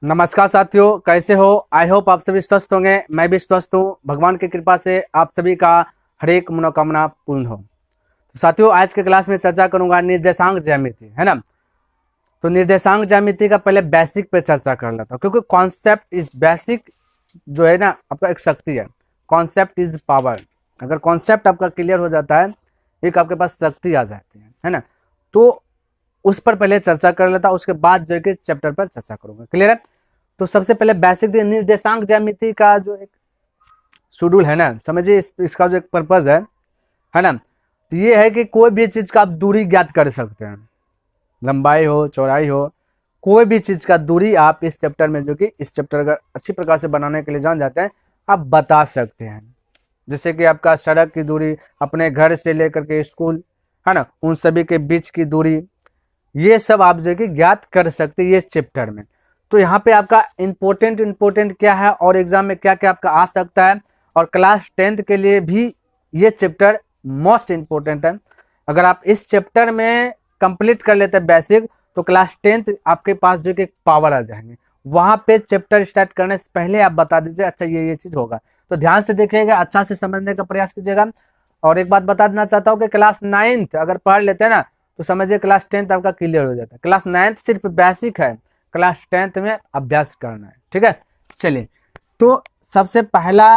नमस्कार साथियों, कैसे हो? आई होप आप सभी स्वस्थ होंगे। मैं भी स्वस्थ हूँ। भगवान की कृपा से आप सभी का हर एक मनोकामना पूर्ण हो। तो साथियों, आज के क्लास में चर्चा करूंगा निर्देशांक ज्यामिति, है ना। तो निर्देशांक ज्यामिति का पहले बेसिक पे चर्चा कर लेता हूँ, क्योंकि कॉन्सेप्ट इज बेसिक जो है ना, आपका एक शक्ति है। Concept is power. अगर कॉन्सेप्ट आपका क्लियर हो जाता है, एक आपके पास शक्ति आ जाती है ना। तो उस पर पहले चर्चा कर लेता हूँ, उसके बाद जो है कि चैप्टर पर चर्चा करूंगा। क्लियर है? तो सबसे पहले बेसिक निर्देशांक ज्यामिति का जो एक शेड्यूल है ना, समझिए इसका जो एक पर्पज है ना, तो ये है कि कोई भी चीज का आप दूरी ज्ञात कर सकते हैं। लंबाई हो, चौड़ाई हो, कोई भी चीज का दूरी आप इस चैप्टर में, जो कि इस चैप्टर अगर अच्छी प्रकार से बनाने के लिए जान जाते हैं, आप बता सकते हैं। जैसे कि आपका सड़क की दूरी, अपने घर से लेकर के स्कूल, है ना, उन सभी के बीच की दूरी, ये सब आप जो कि ज्ञात कर सकते हैं ये चैप्टर में। तो यहाँ पे आपका इम्पोर्टेंट क्या है और एग्जाम में क्या क्या आपका आ सकता है, और क्लास 10th के लिए भी ये चैप्टर मोस्ट इम्पोर्टेंट है। अगर आप इस चैप्टर में कंप्लीट कर लेते हैं बेसिक, तो क्लास 10th आपके पास जो कि पावर आ जाएंगे। वहां पे चैप्टर स्टार्ट करने से पहले आप बता दीजिए, अच्छा ये चीज होगा। तो ध्यान से देखिएगा, अच्छा से समझने का प्रयास कीजिएगा। और एक बात बता देना चाहता हूँ कि क्लास 9th अगर पढ़ लेते हैं ना, तो समझिए क्लास 10th आपका क्लियर हो जाता है। क्लास 9th सिर्फ बेसिक है, क्लास 10th में अभ्यास करना है। ठीक है, चलिए। तो सबसे पहला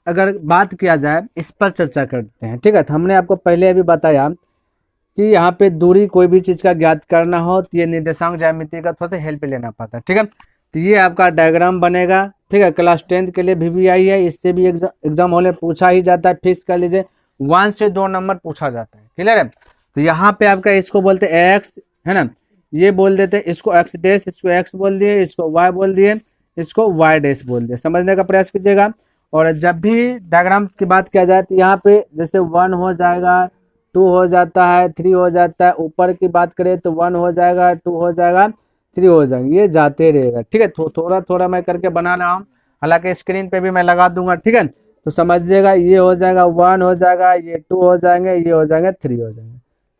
अगर बात किया जाए, इस पर चर्चा करते हैं। ठीक है, तो हमने आपको पहले अभी बताया कि यहाँ पे दूरी कोई भी चीज का ज्ञात करना हो तो ये निर्देशांक ज्यामिति का थोड़ा सा हेल्प लेना पड़ता है। ठीक है, तो ये आपका डायग्राम बनेगा। ठीक है, क्लास 10th के लिए VVI है, इससे भी एग्जाम हॉल में पूछा ही जाता है। फिक्स कर लीजिए, 1 से 2 नंबर पूछा जाता है। क्लियर है? तो यहाँ पे आपका इसको बोलते हैं एक्स, है ना, ये बोल देते हैं इसको एक्स डैश, इसको एक्स बोल दिए, इसको वाई बोल दिए, इसको वाई डैश बोल दिए। समझने का प्रयास कीजिएगा। और जब भी डायग्राम की बात किया जाए, तो यहाँ पे जैसे 1 हो जाएगा, 2 हो जाता है, 3 हो जाता है। ऊपर की बात करें तो 1 हो जाएगा, 2 हो जाएगा, 3 हो जाएंगे, ये जाते रहेगा। ठीक है, थोड़ा थोड़ा मैं करके बना रहा हूँ, हालांकि स्क्रीन पे भी मैं लगा दूंगा। ठीक है, तो समझिएगा, ये हो जाएगा 1 हो जाएगा, ये 2 हो जाएंगे, ये हो जाएंगे 3 हो जाएंगे।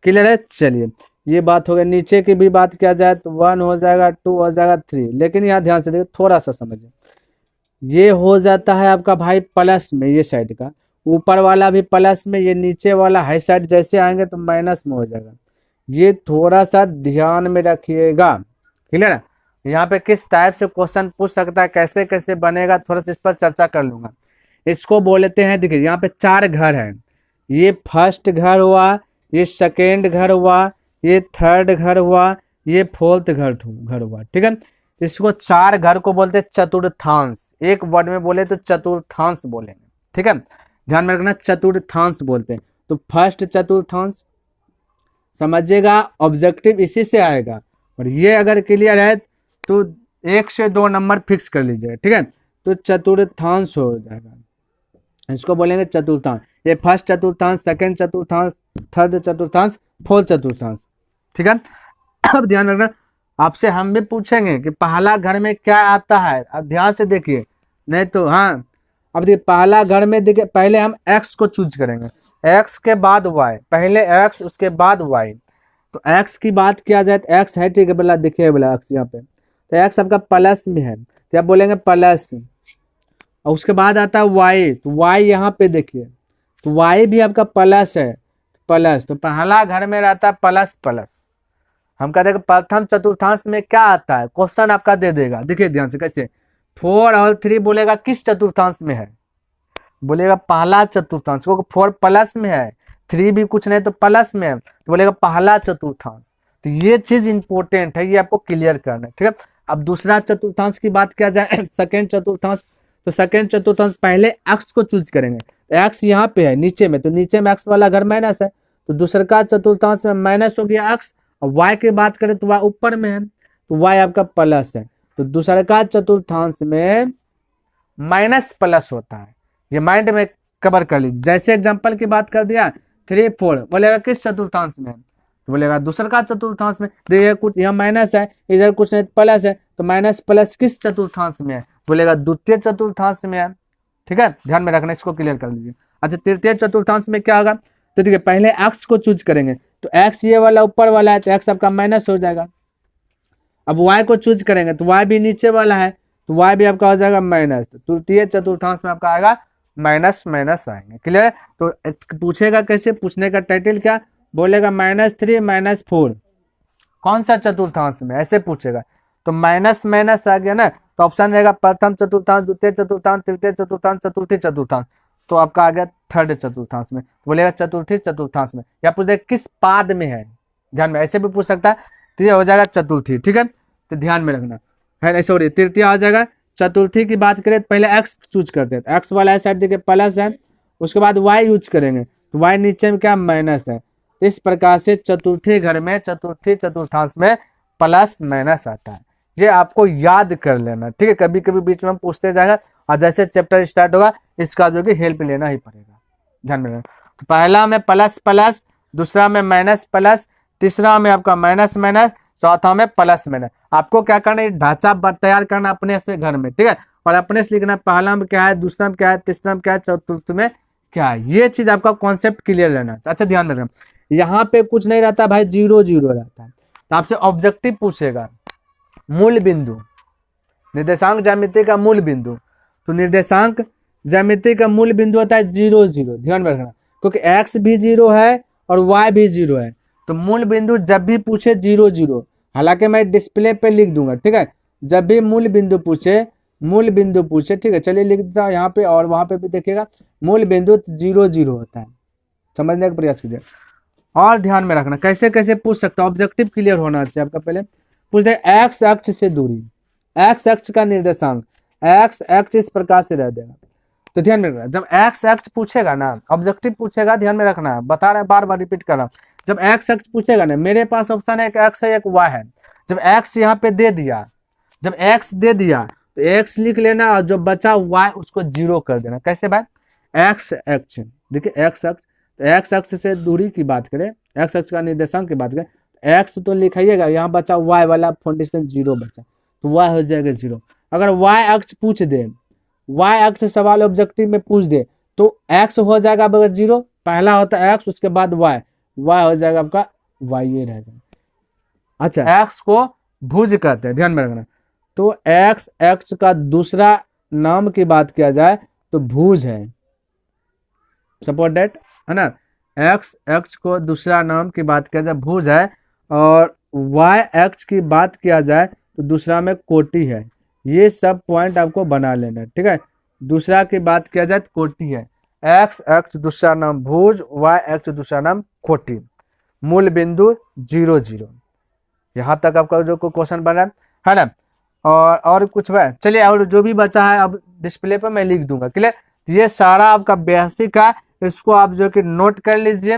क्लियर है? चलिए, ये बात हो गई। नीचे की भी बात किया जाए तो 1 हो जाएगा, 2 हो जाएगा, 3। लेकिन यहाँ ध्यान से देखिए, थोड़ा सा समझिए, ये हो जाता है आपका भाई प्लस में, ये साइड का ऊपर वाला भी प्लस में, ये नीचे वाला हाई साइड जैसे आएंगे तो माइनस में हो जाएगा। ये थोड़ा सा ध्यान में रखिएगा। क्लियर है? यहाँ पे किस टाइप से क्वेश्चन पूछ सकता है, कैसे कैसे बनेगा, थोड़ा सा इस पर चर्चा कर लूंगा। इसको बोलते हैं, देखिए यहाँ पे 4 घर है। ये फर्स्ट घर हुआ, ये सेकेंड घर हुआ, ये थर्ड घर हुआ, ये फोर्थ घर हुआ। ठीक है, इसको 4 घर को बोलते हैं चतुर्थांश। एक वर्ड में बोले तो चतुर्थांश बोलेंगे। ठीक है, ध्यान में रखना, चतुर्थांश बोलते हैं। तो फर्स्ट चतुर्थांश समझिएगा, ऑब्जेक्टिव इसी से आएगा। और ये अगर क्लियर है तो 1 से 2 नंबर फिक्स कर लीजिएगा। ठीक है, तो चतुर्थांश हो जाएगा, इसको बोलेंगे चतुर्थांश। ये फर्स्ट चतुर्थांश, सेकंड चतुर्थांश, थर्ड चतुर्थांश, फोर्थ चतुर्थांश। ठीक है, अब ध्यान रखना, आपसे हम भी पूछेंगे कि पहला घर में क्या आता है। अब ध्यान से देखिए, नहीं तो हाँ, अब देखिए पहला घर में देखिए, पहले हम x को चूज करेंगे, x के बाद y, पहले x उसके बाद y। तो x की बात किया जाए तो x है, ठीक है, बोला देखिए, बोला x यहाँ पे, तो x आपका प्लस में है, तो आप बोलेंगे प्लस। और उसके बाद आता है y, तो y यहाँ पे देखिए, तो y भी आपका प्लस है, प्लस। तो पहला घर में रहता है प्लस प्लस। हम कहते हैं कि प्रथम चतुर्थांश में क्या आता है, क्वेश्चन आपका दे देगा। देखिए ध्यान से कैसे, 4 और 3 बोलेगा किस चतुर्थांश में है, बोलेगा पहला चतुर्थांश, क्योंकि 4 प्लस में है, 3 भी कुछ नहीं तो प्लस में है, तो बोलेगा पहला चतुर्थांश। तो ये चीज इंपॉर्टेंट है, ये आपको क्लियर करना है। ठीक है, अब दूसरा चतुर्थांश की बात किया जाए, सेकेंड चतुर्थांश, तो सेकेंड चतुर्थांश पहले एक्स को चूज करेंगे, तो एक्स यहाँ पे है नीचे में, तो नीचे में एक्स वाला घर माइनस है, तो दूसरा का चतुर्थांश में माइनस हो गया एक्स। और y की बात करें तो y ऊपर में है, तो y आपका प्लस है, तो दूसरा का चतुर्थांश में माइनस प्लस होता है। ये माइंड में कवर कर लीजिए। जैसे एग्जांपल की बात कर दिया, 3 4 बोलेगा किस चतुर्थांश में, तो बोलेगा दूसरा का चतुर्थांश में। देखिए कुछ यहाँ माइनस है, इधर कुछ नहीं प्लस है, तो माइनस प्लस किस चतुर्थांश में है, बोलेगा द्वितीय चतुर्थांश में है। ठीक है, ध्यान में रखना, इसको क्लियर कर लीजिए। अच्छा, तृतीय चतुर्थांश में क्या होगा, तो देखिए पहले एक्स को चूज करेंगे, तो एक्स ये वाला ऊपर वाला है, तो एक्स आपका माइनस हो जाएगा। अब y को चूज करेंगे तो y भी नीचे वाला है, तो y भी आपका हो जाएगा माइनस, तो तृतीय चतुर्थांश में आपका आएगा माइनस माइनस आएंगे। क्लियर है? तो पूछेगा कैसे, पूछने का टाइटल क्या बोलेगा, -3 -4 कौन सा चतुर्थांश में, ऐसे पूछेगा। तो माइनस माइनस आ गया ना, तो ऑप्शन रहेगा प्रथम चतुर्थांश, द्वितीय चतुर्थांश, तृतीय चतुर्थांश, चतुर्थी चतुर्थांश, तो आपका आ गया थर्ड चतुर्थांश में। तो बोलेगा चतुर्थी चतुर्थांश में, या पूछ दे किस पाद में है, ध्यान में, ऐसे भी पूछ सकता है। तो ये हो जाएगा चतुर्थी, ठीक है, तो ध्यान में रखना है। सॉरी, तृतीय आ जाएगा। चतुर्थी की बात करें तो पहले एक्स चूज करते हैं, तो एक्स वाला साइड देखिए प्लस है, उसके बाद वाई यूज करेंगे, तो वाई नीचे में क्या माइनस है। इस प्रकार से चतुर्थी घर में, चतुर्थी चतुर्थांश में प्लस माइनस आता है, ये आपको याद कर लेना, ठीक है। कभी कभी बीच में हम पूछते जाएगा, और जैसे चैप्टर स्टार्ट होगा इसका जो कि हेल्प लेना ही पड़ेगा, ध्यान में रखना। तो पहला में प्लस प्लस, दूसरा में माइनस प्लस, तीसरा में आपका माइनस माइनस, चौथा में प्लस माइनस। आपको क्या करना है, ढांचा तैयार करना अपने से घर में, ठीक है, और अपने से लिखना पहला में क्या है, दूसरा में क्या है, तीसरा में क्या है, चतुर्थ में क्या है। ये चीज आपका कॉन्सेप्ट क्लियर रहना। अच्छा ध्यान रखना, यहाँ पे कुछ नहीं रहता भाई, 0 0 रहता है। तो आपसे ऑब्जेक्टिव पूछेगा, मूल बिंदु, निर्देशांक ज्यामिति का मूल बिंदु, तो निर्देशांक ज्यामिति का मूल बिंदु होता है 0 0, ध्यान में रखना, क्योंकि x भी 0 है और y भी 0 है। तो मूल बिंदु जब भी पूछे 0 0, हालांकि मैं डिस्प्ले पे लिख दूंगा, ठीक है, जब भी मूल बिंदु पूछे, मूल बिंदु पूछे, ठीक है, चलिए लिख देता हूँ यहाँ पे, और वहां पे भी देखिएगा मूल बिंदु 0 0 होता है, समझने का प्रयास कीजिए। और ध्यान में रखना कैसे कैसे पूछ सकता है, ऑब्जेक्टिव क्लियर होना चाहिए आपका। पहले पूछ दे एक्स अक्ष से दूरी, एक्स अक्ष का निर्देशांक, एक्स अक्ष इस प्रकार से रह देगा। तो ध्यान में रखना, जब एक्स अक्ष पूछेगा ना, ऑब्जेक्टिव पूछेगा, ध्यान में रखना, बता रहे हैं, बार बार रिपीट कर रहा हूँ, जब एक्स अक्ष पूछेगा ना, मेरे पास ऑप्शन है एक एक्स है एक वाई है। जब एक्स यहाँ पे दे दिया, जब एक्स दे दिया तो एक्स लिख लेना, और जो बचा वाई उसको 0 कर देना। कैसे भाई, एक्स अक्ष, देखिए एक्स अक्ष, तो एक्स अक्ष से दूरी की बात करें, एक्स अक्ष का निर्देशांक की बात करें, एक्स तो लिखाइएगा, यहाँ बचा वाई वाला फाउंडेशन 0 बचा, तो वाई हो जाएगा 0। अगर वाई अक्ष पूछ दे, वाई अक्ष सवाल ऑब्जेक्टिव में पूछ दे, तो एक्स हो जाएगा बगैर 0, पहला होता है एक्स, उसके बाद वाई, वाई हो जाएगा आपका वाई, ये रह जाएगा। अच्छा, एक्स को भुज कहते हैं, ध्यान में रखना। तो एक्स अक्ष का दूसरा नाम की बात किया जाए तो भुज है, सपोर्ट डेट है ना, एक्स अक्ष को दूसरा नाम की बात किया जाए भुज है, और वाई अक्ष की बात किया जाए तो दूसरा में कोटि है। ये सब पॉइंट आपको बना लेना है, ठीक है। दूसरा की बात किया जाए तो कोटि है, एक्स अक्ष दूसरा नाम भुज, वाई अक्ष दूसरा नाम कोटि, मूल बिंदु 0 0। यहाँ तक आपका जो क्वेश्चन बना है ना, और कुछ है, चलिए, और जो भी बचा है अब डिस्प्ले पर मैं लिख दूंगा, क्लियर। ये सारा आपका बेसिक है, इसको आप जो कि नोट कर लीजिए,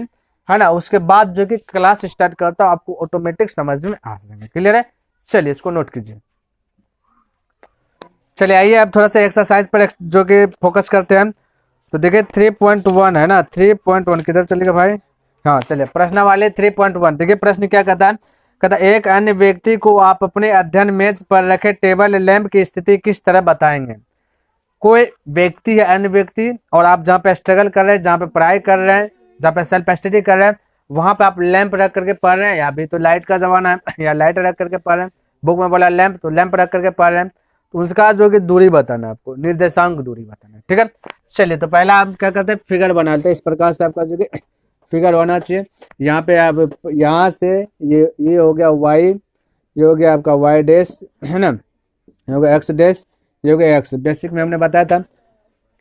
है ना, उसके बाद जो कि क्लास स्टार्ट करता हूं आपको ऑटोमेटिक समझ में आ जाएगा, क्लियर है। चलिए इसको नोट कीजिए। चलिए आइए अब थोड़ा सा एक्सरसाइज पर जो कि फोकस करते हैं। तो देखिए 3.1 है ना, 3.1 किधर चलेगा भाई, हाँ चलिए प्रश्न वाले 3.1। देखिए प्रश्न क्या कहता है, कहता एक अन्य व्यक्ति को आप अपने अध्ययन मेज पर रखे टेबल लैंप की स्थिति किस तरह बताएंगे। कोई व्यक्ति है, अन्य व्यक्ति, और आप जहाँ पे स्ट्रगल कर रहे हैं, जहाँ पे पढ़ाई कर रहे हैं, जहाँ पे सेल्फ स्टडी कर रहे हैं, वहां पे आप लैंप रख करके पढ़ रहे हैं, या अभी तो लाइट का जमाना है, या लाइट रख करके पढ़ रहे हैं, बुक में बोला लैंप तो लैंप रख करके पढ़ रहे हैं, तो उसका जो कि दूरी बताना है आपको, निर्देशांक दूरी बताना है, ठीक है। चलिए तो पहला आप क्या करते हैं, फिगर बनाते हैं, इस प्रकार से आपका जो कि फिगर होना चाहिए। यहाँ पे आप यहाँ से ये हो गया वाई, ये हो गया आपका वाई डैश, है ना, ये हो गया एक्स डैश, ये हो गया एक्स, बेसिक में हमने बताया था,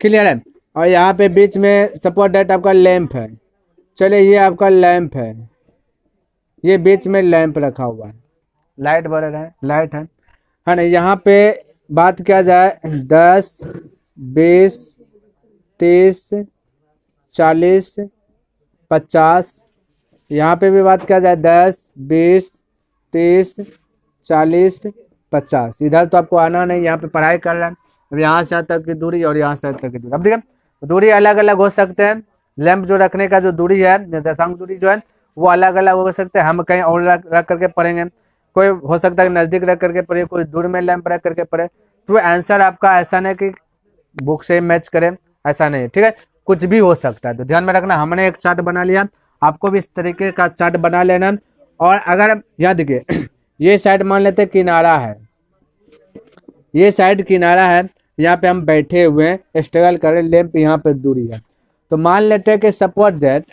क्लियर है। और यहाँ पे बीच में सपोर्ट डेट आपका लैंप है, चलिए ये आपका लैंप है, ये बीच में लैंप रखा हुआ है, लाइट बढ़ रहा है, लाइट है ना। यहाँ पे बात किया जाए 10 20 30 40 50, यहाँ पे भी बात किया जाए 10 20 30 40 50। इधर तो आपको आना नहीं, यहाँ पे पढ़ाई कर रहे हैं। अब यहाँ से यहाँ तक की दूरी और यहाँ से तक की दूरी, अब देखिए दूरी अलग अलग हो सकते हैं, लैंप जो रखने का जो दूरी है, निर्देशांक दूरी जो है वो अलग अलग हो सकते हैं। हम कहीं और रख करके पढ़ेंगे, कोई हो सकता है नज़दीक रख करके पढ़े, कोई दूर में लैंप रख करके पढ़े, तो आंसर आपका ऐसा नहीं कि बुक से मैच करें, ऐसा नहीं, ठीक है, कुछ भी हो सकता है। तो ध्यान में रखना, हमने एक चार्ट बना लिया, आपको भी इस तरीके का चार्ट बना लेना। और अगर यहाँ देखिए ये साइड मान लेते हैं किनारा है, ये साइड किनारा है, यहाँ पे हम बैठे हुए हैं, स्ट्रगल कर रहे हैं, लैंप यहाँ पे दूरी है। तो मान लेते हैं कि सपोज दैट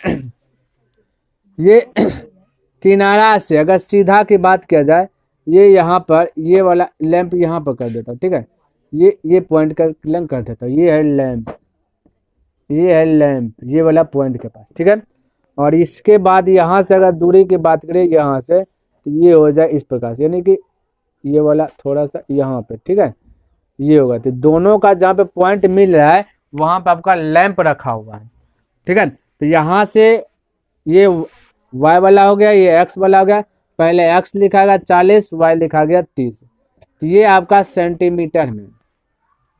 ये किनारा से अगर सीधा की बात किया जाए, ये यहाँ पर ये वाला लैंप यहाँ पर कर देता हूँ, ठीक है, ये पॉइंट का लंग कर देता हूँ, ये है लैंप, ये है लैंप, ये वाला पॉइंट के पास, ठीक है। और इसके बाद यहाँ से अगर दूरी की बात करें यहाँ से, तो ये हो जाए इस प्रकार से, यानी कि ये वाला थोड़ा सा यहाँ पे, ठीक है, ये होगा। तो दोनों का जहाँ पे पॉइंट मिल रहा है वहाँ पे आपका लैंप रखा हुआ है, ठीक है। तो यहाँ से ये y वाला हो गया, ये x वाला हो गया, पहले x लिखा गया 40, y लिखा गया 30। तो ये आपका सेंटीमीटर में,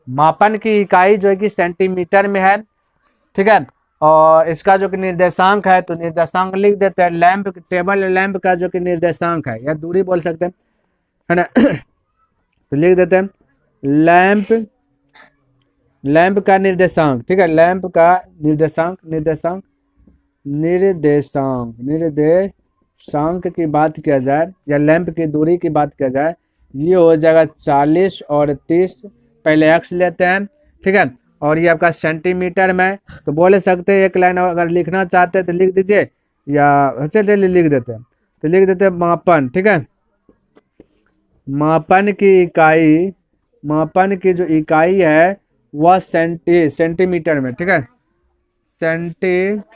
मापन की इकाई जो है कि सेंटीमीटर में है, ठीक है। और इसका जो कि निर्देशांक है, तो निर्देशांक लिख देते हैं, लैंप टेबल लैंप का जो कि निर्देशांक है या दूरी बोल सकते हैं, है ना। तो लिख देते हैं लैंप का निर्देशांक, ठीक है, लैंप का निर्देशांक की बात किया जाए या लैंप की दूरी की बात किया जाए, ये हो जाएगा 40 और 30, पहले x लेते हैं, ठीक है। और ये आपका सेंटीमीटर में, तो बोल सकते हैं एक लाइन अगर लिखना चाहते हैं तो लिख दीजिए, या चलिए लिख देते हैं, तो लिख देते हैं मापन, ठीक है, मापन की जो इकाई है वह सेंटीमीटर में, ठीक है, सेंटीमीटर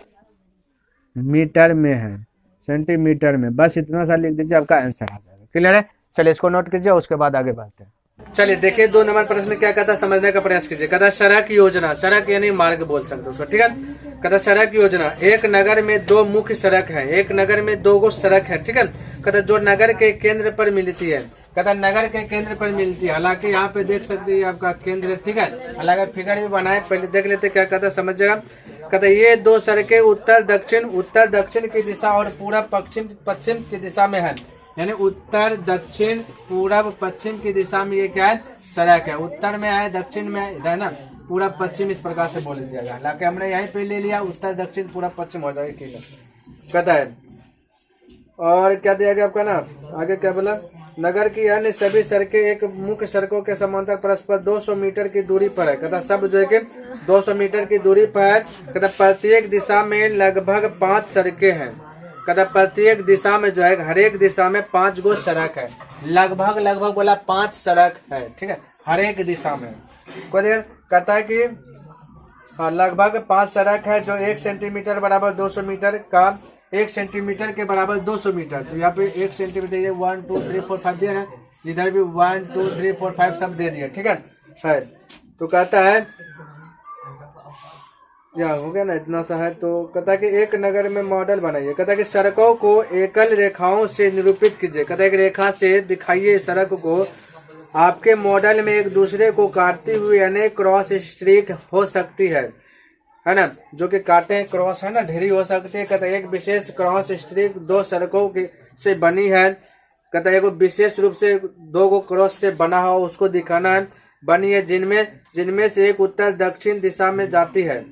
में है, सेंटीमीटर में, बस इतना सा लिख दीजिए, आपका आंसर आ जाएगा। क्लियर है? चलिए इसको नोट कीजिए, उसके बाद आगे बढ़ते हैं। चलिए देखिए 2 नंबर प्रश्न में क्या कहता है, समझने का प्रयास कीजिए। कहता सड़क योजना, सड़क यानी मार्ग बोल सकते हो उसको, ठीक है। कहता सड़क योजना, एक नगर में 2 मुख्य सड़क है, एक नगर में 2 गो सड़क है, ठीक है। कहता जो नगर के केंद्र पर मिलती है, कहता नगर के केंद्र पर मिलती है, हालांकि यहाँ पे देख सकते हैं आपका केंद्र, ठीक है, हालांकि फिगर भी बनाए, पहले देख लेते क्या कहता समझिएगा। कहता ये 2 सड़कें उत्तर दक्षिण की दिशा और पूरब पश्चिम की दिशा में है, यानी उत्तर दक्षिण पूरब पश्चिम की दिशा में ये क्या है, सड़क है, उत्तर में है, दक्षिण में है, इधर ना पूरब पश्चिम, इस प्रकार से बोल दिया गया। हालांकि हमने यहीं पे ले लिया, उत्तर दक्षिण पूरब पश्चिम हो जाएगा, ठीक है। कहता है और क्या दिया गया आपका ना, आगे क्या बोला, नगर की अन्य सभी सड़कें एक मुख्य सड़कों के समांतर परस्पर 200 मीटर की दूरी पर है। कहता सब जो है कि 200 मीटर की दूरी पर है। कहता प्रत्येक दिशा में लगभग 5 सड़कें हैं। कहता प्रत्येक दिशा में जो है, हर एक दिशा में 5 गो सड़क है, लगभग बोला 5 सड़क है, ठीक है, हर एक दिशा में। कहता है कि लगभग 5 सड़क है, जो 1 सेंटीमीटर बराबर 200 मीटर का, 1 सेंटीमीटर के बराबर 200 मीटर। तो यहाँ पे 1 सेंटीमीटर 1 2 3 4 5 दिया है, इधर भी 1 2 3 4 5 सब दे दिया, ठीक है। तो कहता है या हो गया ना, इतना सा है। तो कहता है कि एक नगर में मॉडल बनाइए। कहता है कि सड़कों को एकल रेखाओं से निरूपित कीजिए। कहता है कि रेखा से दिखाइए सड़क को, आपके मॉडल में एक दूसरे को काटती हुई अनेक क्रॉस स्ट्रीक हो सकती है ना, जो कि काटे हैं क्रॉस है ना, ढेरी हो सकती है। कहता है एक विशेष क्रॉस स्ट्रीक 2 सड़कों की से बनी है। कहता है एक विशेष रूप से 2 गो क्रॉस से बना हो, उसको दिखाना है, बनी है, जिनमें से एक उत्तर दक्षिण दिशा में जाती है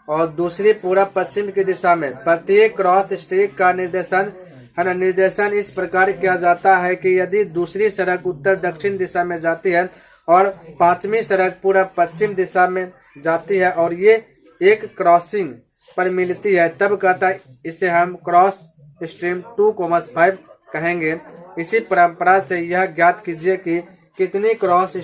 और दूसरी पूरब पश्चिम की दिशा में। प्रत्येक क्रॉस स्ट्रीक का निर्देशन है ना, निर्देशन इस प्रकार किया जाता है कि यदि दूसरी सड़क उत्तर दक्षिण दिशा में जाती है और 5वीं सड़क पूरब पश्चिम दिशा में जाती है और ये एक क्रॉसिंग पर मिलती है, तब कहता है इसे हम क्रॉस स्ट्रीम 2,5 कहेंगे। इसी परंपरा से यह ज्ञात कीजिए कि कितनी क्रॉस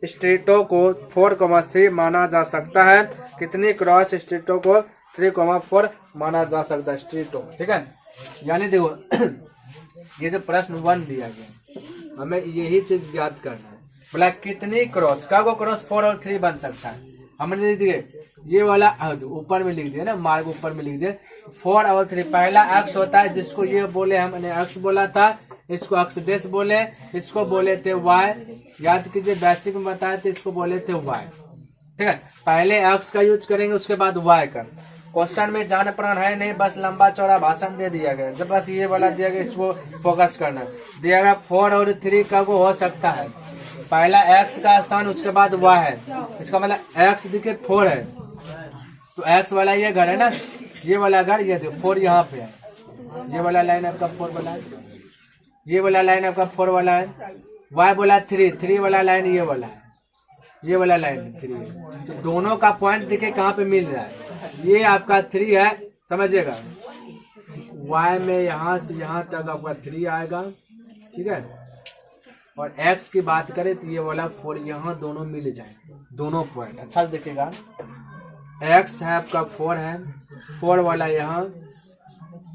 स्ट्रीटों को 4,3 माना जा सकता है, कितनी क्रॉस स्ट्रीटों को 3,4 माना जा सकता है स्ट्रीटों, ठीक है। यानी देखो ये जो प्रश्न 1 दिया गया, हमें यही चीज ज्ञात करना है, बोला कितनी क्रॉस का क्रॉस 4 और 3 बन सकता है। हमने लिख दिए ये वाला ऊपर में लिख दिया ना, मार्ग ऊपर में लिख दिए 4 और 3। पहला एक्स होता है, जिसको ये बोले, हमने एक्स बोला था, इसको एक्स डेस बोले, इसको बोले थे वाई, याद कीजिए बेसिक में बताए थे, इसको बोले थे वाई, ठीक है। पहले एक्स का यूज करेंगे, उसके बाद वाई का। क्वेश्चन में जान प्राण है नहीं, बस लंबा चौड़ा भाषण दे दिया गया, जब बस ये वाला दिया गया, इसको फोकस करना दिया गया। 4 और 3 का को हो सकता है, पहला x का स्थान, उसके बाद y है, इसका मतलब x दिखे 4 है, तो x वाला ये घर है ना, ये वाला घर, ये देखो 4 यहाँ पे है, ये वाला लाइन आपका 4 वाला है, ये वाला लाइन आपका 4 वाला है, y बोला 3 वाला लाइन ये वाला है, ये वाला लाइन 3 है। तो दोनों का पॉइंट देखिए कहाँ पे मिल रहा है, ये आपका 3 है, समझिएगा y में यहाँ से यहाँ तक आपका 3 आएगा, ठीक है। और x की बात करें तो ये वाला 4, यहाँ दोनों मिल जाए, दोनों पॉइंट अच्छा से देखिएगा। x है आपका 4 है, 4 वाला यहाँ,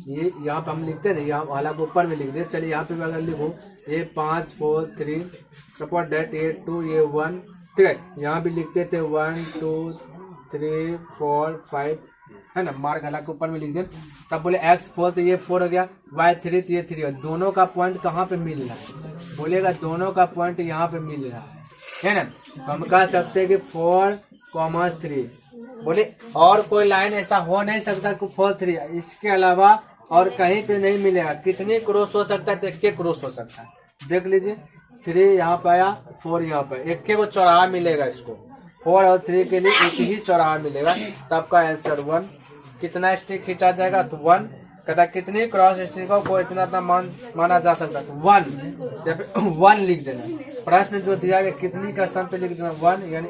ये यहाँ पे हम लिखते हैं ना, यहाँ वाला को ऊपर में लिख दे। चलिए यहाँ पे भी अगर लिखो ये 5 4 3 सपोर्ट डेट ये 2 ये 1, ठीक है। यहाँ भी लिखते थे 1 2 3 4 5, है ना, मार्क हला के ऊपर में लिख दे। तब बोले x 4 तो ये 4 हो गया, y 3 तो ये 3 हो, दोनों का पॉइंट कहाँ पे मिल रहा है, बोलेगा दोनों का पॉइंट यहाँ पे मिल रहा है ना। तो हम कह सकते हैं कि 4, 3, बोले और कोई लाइन ऐसा हो नहीं सकता कि 4 3, इसके अलावा और कहीं पे नहीं मिलेगा। कितने क्रॉस हो सकता है, तो एक क्रॉस हो सकता है। देख लीजिए 3 यहाँ पे आया, 4 यहाँ पे, एक के को चौराहा मिलेगा इसको, 4 और 3 के लिए एक ही चौराहा मिलेगा। तो आपका आंसर 1। कितना स्टिक खींचा जाएगा, तो 1। कहता कितनी क्रॉस स्टिकों को इतना माना जा सकता है, तो 1। 1 लिख देना। प्रश्न जो दिया गया कितनी के स्थान पे लिख देना 1, यानी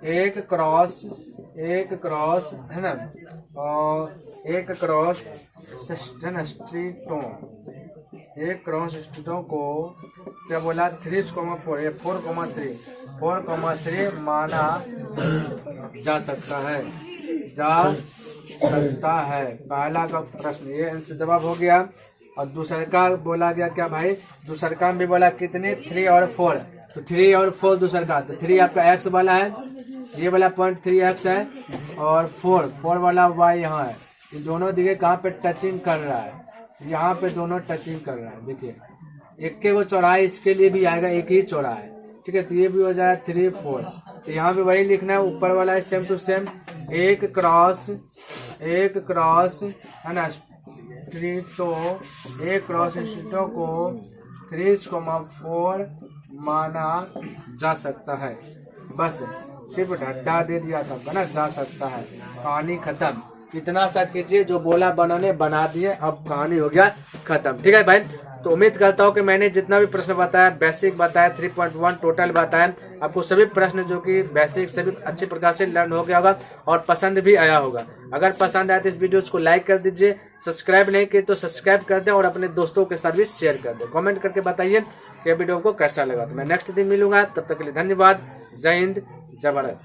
एक क्रॉस है ना, और एक क्रॉस है ना स्ट्रीटों, एक क्रॉस स्ट्रीटों को क्या बोला 3,4, ये 4,3 माना जा सकता है। पहला का प्रश्न ये आंसर जवाब हो गया। और दूसरा का बोला गया क्या भाई, दूसरा का भी बोला कितने 3 और 4, तो 3 और 4 दूसरा का, तो 3 आपका x वाला है, ये वाला पॉइंट 3x है, और 4 वाला y यहाँ है। ये दोनों देखिए कहाँ पे टचिंग कर रहा है, यहाँ पे दोनों टचिंग कर रहा है। देखिए एक के वो चौराहा इसके लिए भी आएगा, एक ही चौराहा है, ठीक है। तो ये भी हो जाए 3 4, तो यहाँ पे वही लिखना है, ऊपर वाला है सेम टू सेम, एक क्रॉस है ना स्ट्रीटों, एक क्रॉस स्ट्रीटों को 3,4 माना जा सकता है। बस सिर्फ ढड्डा दे दिया था ना, जा सकता है, कहानी खत्म। इतना सा कीजिए, जो बोला बनाने बना दिए, अब कहानी हो गया खत्म, ठीक है भाई। तो उम्मीद करता हूँ कि मैंने जितना भी प्रश्न बताया, बेसिक बताया, 3.1 टोटल बताया, आपको सभी प्रश्न जो कि बेसिक सभी अच्छे प्रकार से लर्न हो गया होगा और पसंद भी आया होगा। अगर पसंद आया तो इस वीडियो को लाइक कर दीजिए, सब्सक्राइब नहीं किए तो सब्सक्राइब कर दें और अपने दोस्तों के साथ भी शेयर कर दें। कमेंट करके बताइए कि वीडियो को कैसा लगा। तो मैं नेक्स्ट दिन मिलूंगा, तब तक के लिए धन्यवाद। जय हिंद, जय भारत।